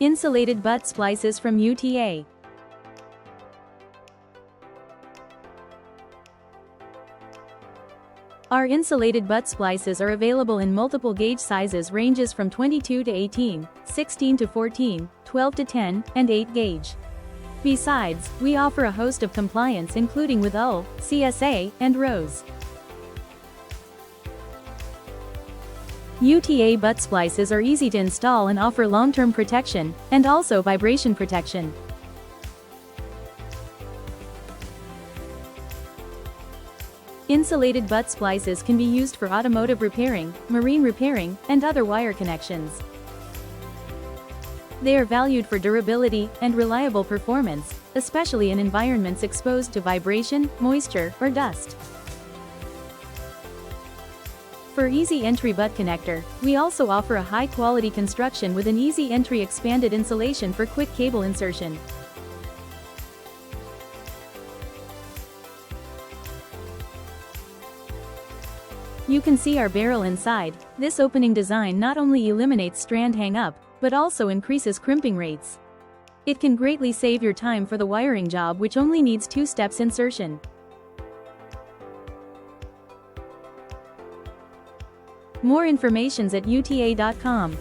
Insulated butt splices from UTA. Our insulated butt splices are available in multiple gauge sizes ranges from 22 to 18, 16 to 14, 12 to 10, and 8 gauge. Besides, we offer a host of compliance including with UL, CSA, and RoHS. UTA butt splices are easy to install and offer long-term protection, and also vibration protection. Insulated butt splices can be used for automotive repairing, marine repairing, and other wire connections. They are valued for durability and reliable performance, especially in environments exposed to vibration, moisture, or dust. For easy entry butt connector, we also offer a high-quality construction with an easy entry expanded insulation for quick cable insertion. You can see our barrel inside. This opening design not only eliminates strand hang-up, but also increases crimping rates. It can greatly save your time for the wiring job, which only needs 2 steps insertion. More information's at uta.com.